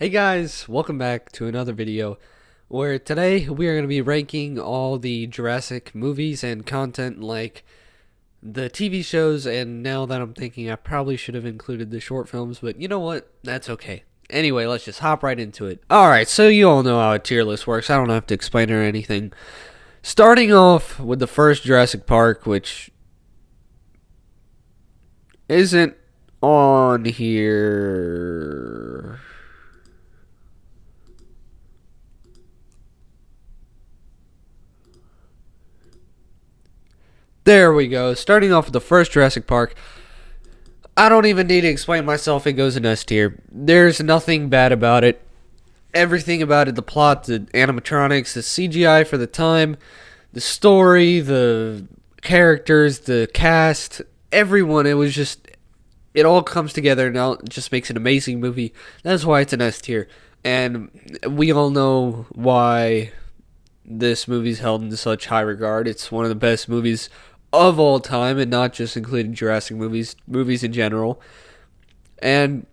Hey guys, welcome back to another video where today we are going to be ranking all the Jurassic movies and content like the TV shows, and now that I'm thinking I probably should have included the short films, but you know what? That's okay. Anyway, let's just hop right into it. Alright, so you all know how a tier list works. I don't have to explain it or anything. Starting off with the first Jurassic Park, which isn't on here. There we go. Starting off with the first Jurassic Park. I don't even need to explain myself. It goes in S tier. There's nothing bad about it. Everything about it, the plot, the animatronics, the CGI for the time, the story, the characters, the cast, everyone, it all comes together and now it just makes an amazing movie. That's why it's an S tier. And we all know why this movie's held in such high regard. It's one of the best movies of all time, and not just including Jurassic movies in general. And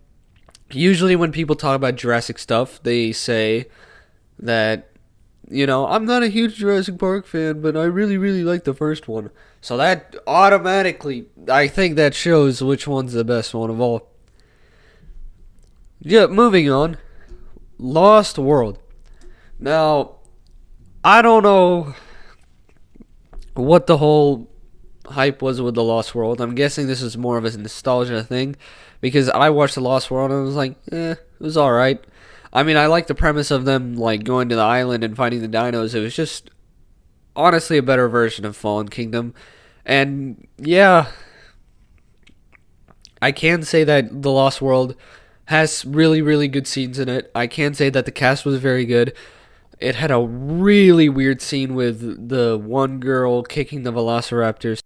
usually when people talk about Jurassic stuff, they say that, I'm not a huge Jurassic Park fan, but I really, really like the first one. So that automatically, I think that shows which one's the best one of all. Yeah, moving on. Lost World. Now, I don't know what the whole hype was with the Lost World. I'm guessing this is more of a nostalgia thing, because I watched the Lost World and I was like, it was alright. I mean, I like the premise of them like going to the island and fighting the dinos. It was just honestly a better version of Fallen Kingdom. And yeah, I can say that the Lost World has really, really good scenes in it. I can say that the cast was very good. It had a really weird scene with the one girl kicking the velociraptors.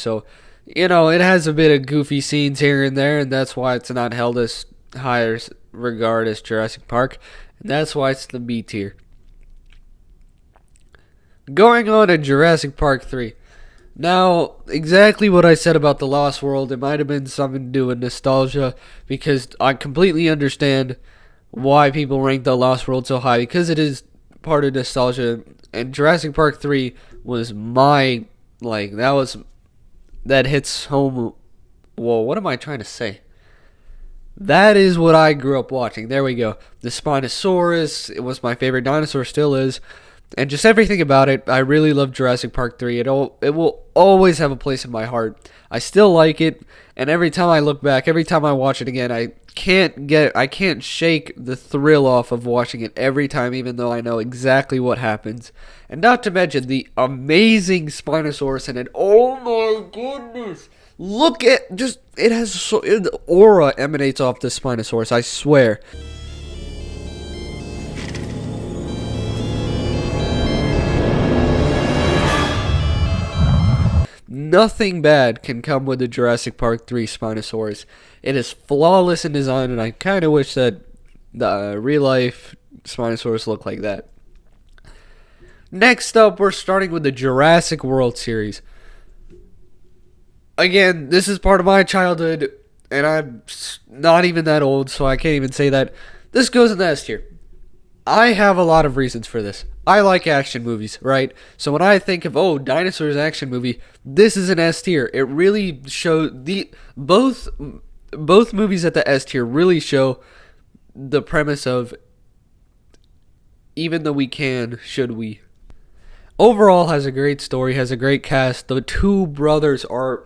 So, it has a bit of goofy scenes here and there, and that's why it's not held as high as regard as Jurassic Park. And that's why it's the B tier. Going on to Jurassic Park 3. Now, exactly what I said about the Lost World, it might have been something to do with nostalgia, because I completely understand why people rank the Lost World so high, because it is part of nostalgia, and Jurassic Park 3 was that hits home. Whoa, what am I trying to say? That is what I grew up watching. There we go. The Spinosaurus, it was my favorite dinosaur, still is. And just everything about it, I really love Jurassic Park 3. It will always have a place in my heart. I still like it, and every time I look back, every time I watch it again, I can't shake the thrill off of watching it every time, even though I know exactly what happens. And not to mention the amazing Spinosaurus in it. Oh my goodness! Look at the aura emanates off the Spinosaurus, I swear. Nothing bad can come with the Jurassic Park 3 Spinosaurus. It is flawless in design, and I kind of wish that the real-life Spinosaurus looked like that. Next up, we're starting with the Jurassic World series. Again, this is part of my childhood, and I'm not even that old, so I can't even say that. This goes in the S tier. I have a lot of reasons for this. I like action movies, right? So when I think of, dinosaurs action movie, this is an S tier. It really showed both movies at the S tier really show the premise of even though we can, should we? Overall, has a great story, has a great cast. The two brothers are,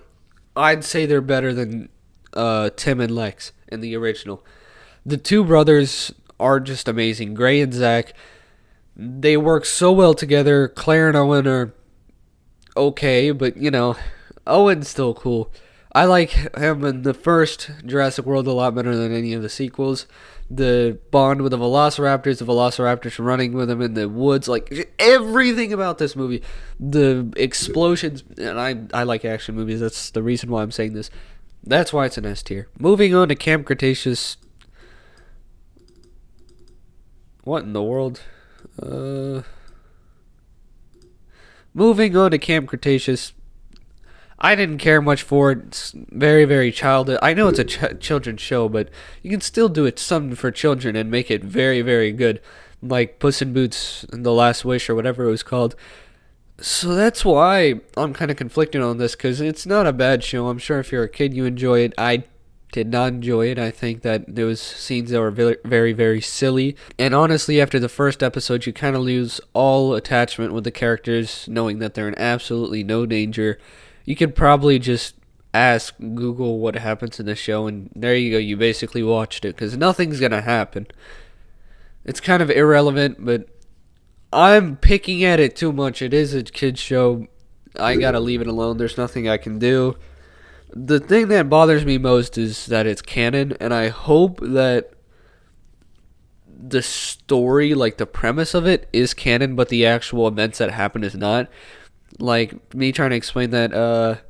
I'd say they're better than Tim and Lex in the original. The two brothers are just amazing. Gray and Zach, they work so well together. Claire and Owen are okay, but Owen's still cool. I like him in the first Jurassic World a lot better than any of the sequels. The bond with the Velociraptors running with him in the woods, like everything about this movie. The explosions, and I like action movies. That's the reason why I'm saying this. That's why it's an S tier. Moving on to Camp Cretaceous. What in the world? Moving on to Camp Cretaceous. I didn't care much for it. It's very, very childish. I know it's a children's show, but you can still do it something for children and make it very, very good. Like Puss in Boots and The Last Wish or whatever it was called. So that's why I'm kind of conflicted on this, because it's not a bad show. I'm sure if you're a kid, you enjoy it. I did not enjoy it. I think that there was scenes that were very, very, very silly. And honestly, after the first episode, you kind of lose all attachment with the characters, knowing that they're in absolutely no danger. You could probably just ask Google what happens in the show, and there you go. You basically watched it, because nothing's going to happen. It's kind of irrelevant, but I'm picking at it too much. It is a kid's show. I gotta leave it alone. There's nothing I can do. The thing that bothers me most is that it's canon, and I hope that the story, like the premise of it, is canon, but the actual events that happen is not. Like, me trying to explain that,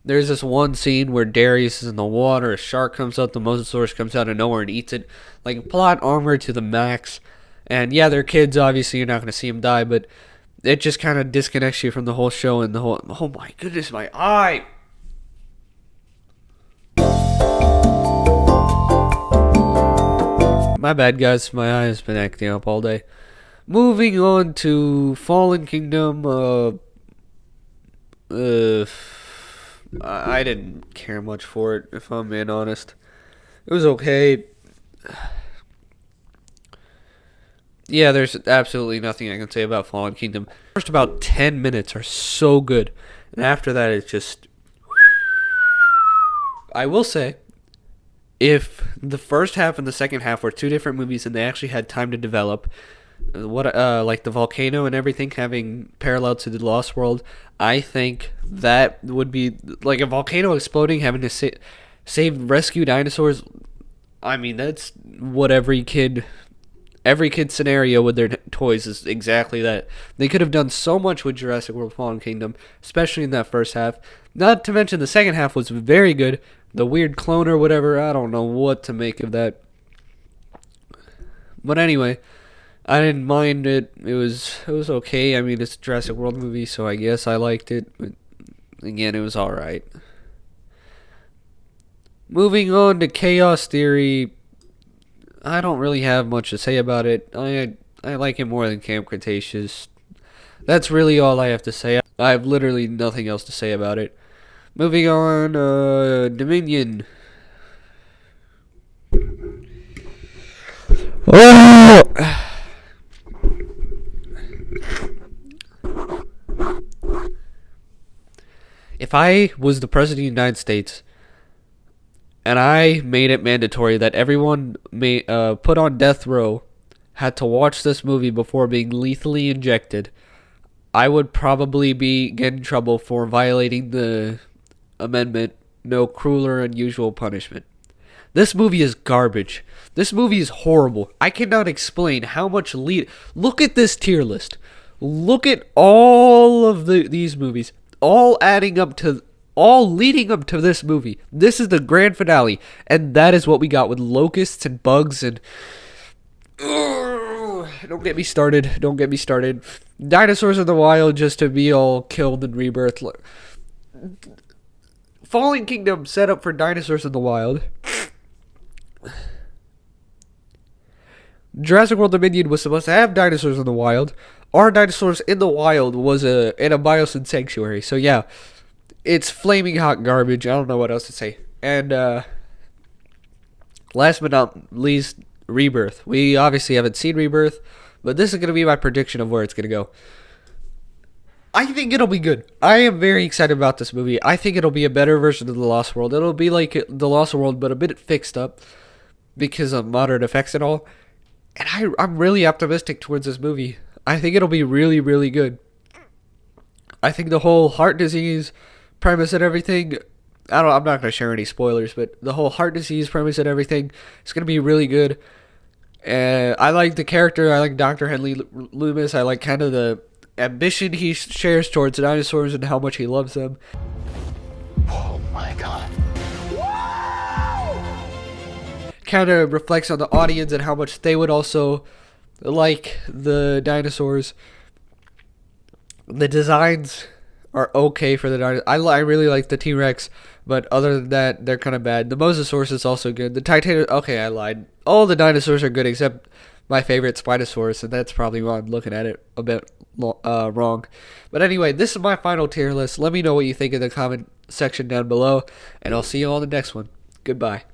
there's this one scene where Darius is in the water, a shark comes out, the mosasaurus comes out of nowhere and eats it. Like, plot armor to the max. And yeah, they're kids, obviously, you're not going to see them die, but it just kind of disconnects you from the whole show and the whole... Oh my goodness, my eye! My bad, guys, my eye has been acting up all day. Moving on to Fallen Kingdom, I didn't care much for it, if I'm being honest. It was okay. Yeah, there's absolutely nothing I can say about Fallen Kingdom. First about 10 minutes are so good, and after that it's just... I will say, if the first half and the second half were two different movies and they actually had time to develop, like the volcano and everything having parallel to the Lost World, I think that would be like a volcano exploding, having to save rescue dinosaurs. I mean, that's what every kid scenario with their toys is exactly that. They could have done so much with Jurassic World Fallen Kingdom, especially in that first half. Not to mention the second half was very good. The weird clone or whatever, I don't know what to make of that. But anyway, I didn't mind it. It was okay. I mean, it's a Jurassic World movie, so I guess I liked it. But again, it was alright. Moving on to Chaos Theory. I don't really have much to say about it. I like it more than Camp Cretaceous. That's really all I have to say. I have literally nothing else to say about it. Moving on, Dominion. Oh! If I was the President of the United States and I made it mandatory that everyone put on death row had to watch this movie before being lethally injected, I would probably get in trouble for violating the amendment, no crueler unusual punishment. This movie is garbage. This movie is horrible. I cannot explain how much Look at this tier list. Look at all of these movies, all leading up to this movie. This is the grand finale, and that is what we got with locusts and bugs and... Don't get me started. Dinosaurs in the wild just to be all killed in Rebirth. Fallen Kingdom set up for dinosaurs in the wild. Jurassic World Dominion was supposed to have dinosaurs in the wild. Our dinosaurs in the wild was in a biosyn sanctuary. So yeah, it's flaming hot garbage. I don't know what else to say. And last but not least, Rebirth. We obviously haven't seen Rebirth, but this is going to be my prediction of where it's going to go. I think it'll be good. I am very excited about this movie. I think it'll be a better version of The Lost World. It'll be like The Lost World, but a bit fixed up because of modern effects and all. And I'm really optimistic towards this movie. I think it'll be really, really good. I think the whole heart disease premise and everything... I'm not going to share any spoilers, but the whole heart disease premise and everything is going to be really good. I like the character. I like Dr. Henley Loomis. I like kind of the ambition he shares towards dinosaurs and how much he loves them. Oh my god. Kind of reflects on the audience and how much they would also like the dinosaurs. The designs are okay for the dinosaurs. I really like the T-Rex, but other than that, they're kind of bad. The Mosasaurus is also good. The Titanosaurus, okay, I lied. All the dinosaurs are good except my favorite Spinosaurus, and that's probably why I'm looking at it a bit wrong. But anyway, this is my final tier list. Let me know what you think in the comment section down below, and I'll see you on the next one. Goodbye.